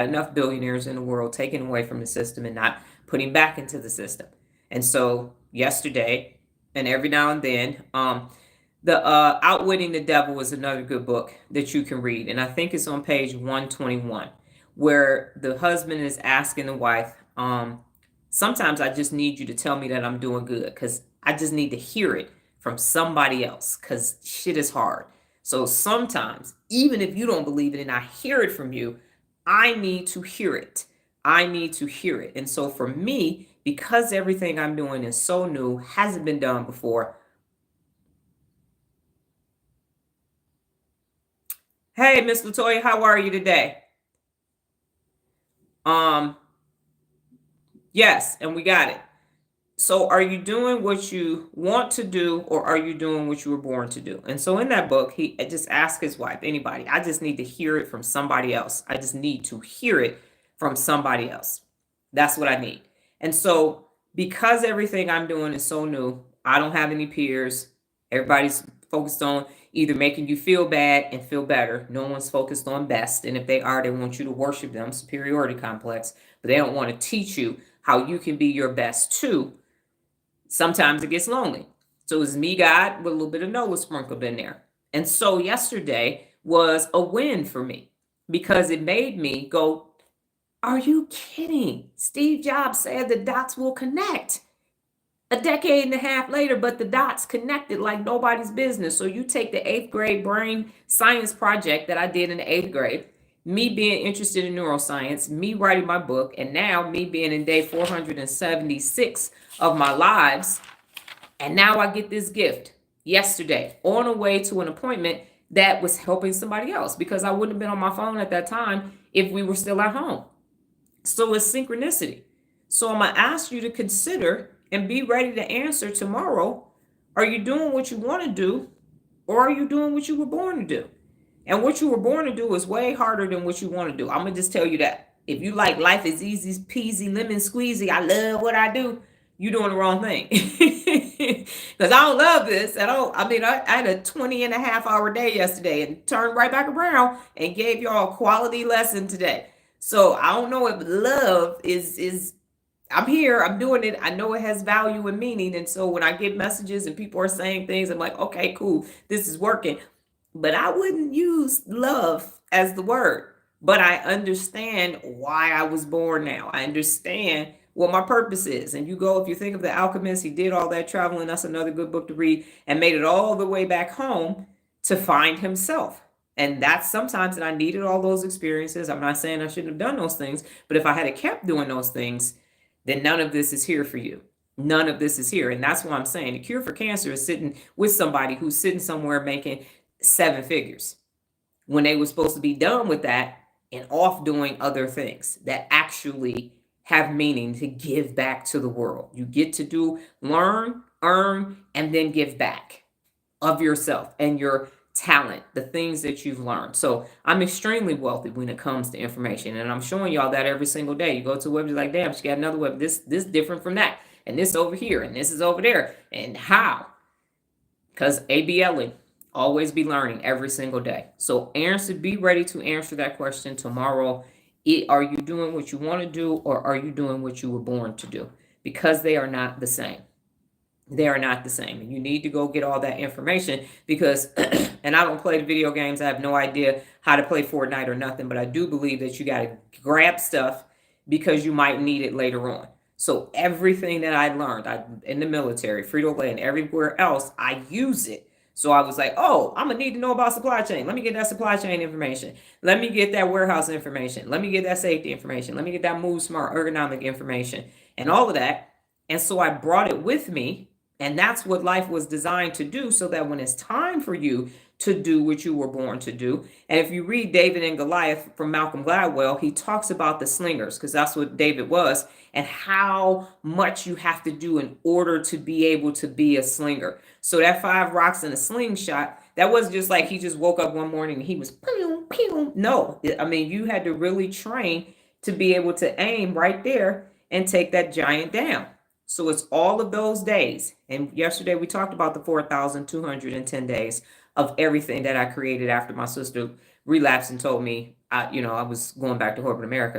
enough billionaires in the world taking away from the system and not putting back into the system. And so yesterday and every now and then, the Outwitting the Devil is another good book that you can read. And I think it's on page 121, where the husband is asking the wife, sometimes I just need you to tell me that I'm doing good because I just need to hear it from somebody else because shit is hard. So sometimes, even if you don't believe it and I hear it from you, I need to hear it. I need to hear it. And so for me, because everything I'm doing is so new, hasn't been done before. Hey, Miss Latoya, how are you today? Um, yes, and we got it. So are you doing what you want to do or are you doing what you were born to do? And so in that book, he just asked his wife, anybody, I just need to hear it from somebody else. I just need to hear it from somebody else. That's what I need. And so because everything I'm doing is so new, I don't have any peers. Everybody's focused on either making you feel bad and feel better. No one's focused on best. And if they are, they want you to worship them, superiority complex, but they don't want to teach you how you can be your best too. Sometimes it gets lonely. So it's me, God, with a little bit of Noah sprinkled in there. And so yesterday was a win for me because it made me go, are you kidding? Steve Jobs said the dots will connect. A decade and a half later, but the dots connected like nobody's business. So you take the 8th grade brain science project that I did in the 8th grade, me being interested in neuroscience, me writing my book, and now me being in day 476 of my lives. And now I get this gift yesterday on a way to an appointment that was helping somebody else because I wouldn't have been on my phone at that time if we were still at home. So it's synchronicity. So I'm going to ask you to consider and be ready to answer tomorrow. Are you doing what you want to do or are you doing what you were born to do? And what you were born to do is way harder than what you want to do. I'm going to just tell you that. If you like life is easy peasy, lemon squeezy, I love what I do, you're doing the wrong thing. Because I don't love this. I had a 20 and a half hour day yesterday and turned right back around and gave y'all a quality lesson today. So I don't know if love is I'm here, I'm doing it. I know it has value and meaning. And so when I get messages and people are saying things, I'm like, okay, cool, this is working. But I wouldn't use love as the word. But I understand why I was born now. I understand what my purpose is. And if you think of The Alchemist, he did all that traveling. That's another good book to read and made it all the way back home to find himself. And that's sometimes that I needed all those experiences. I'm not saying I shouldn't have done those things, but if I had kept doing those things, then none of this is here for you. None of this is here. And that's why I'm saying the cure for cancer is sitting with somebody who's sitting somewhere making 7 figures when they were supposed to be done with that and off doing other things that actually have meaning to give back to the world. You get to learn, earn, and then give back of yourself and your talent, the things that you've learned. So I'm extremely wealthy when it comes to information, and I'm showing y'all that every single day. You go to a website like, damn, she got another web. This different from that, and this over here, and this is over there, and how? Because ABLing, always be learning every single day. So be ready to answer that question tomorrow. Are you doing what you want to do, or are you doing what you were born to do? Because they are not the same. They are not the same. And you need to go get all that information because, and I don't play the video games. I have no idea how to play Fortnite or nothing, but I do believe that you got to grab stuff because you might need it later on. So everything that I learned in the military, Frito-Lay, and everywhere else, I use it. So I was like, oh, I'm going to need to know about supply chain. Let me get that supply chain information. Let me get that warehouse information. Let me get that safety information. Let me get that Move Smart ergonomic information and all of that. And so I brought it with me. And that's what life was designed to do, so that when it's time for you to do what you were born to do. And if you read David and Goliath from Malcolm Gladwell, he talks about the slingers, because that's what David was, and how much you have to do in order to be able to be a slinger. So that 5 rocks in a slingshot, that wasn't just like he just woke up one morning and he was pew, pew. No, I mean, you had to really train to be able to aim right there and take that giant down. So it's all of those days. And yesterday we talked about the 4,210 days of everything that I created after my sister relapsed and told me I was going back to corporate America.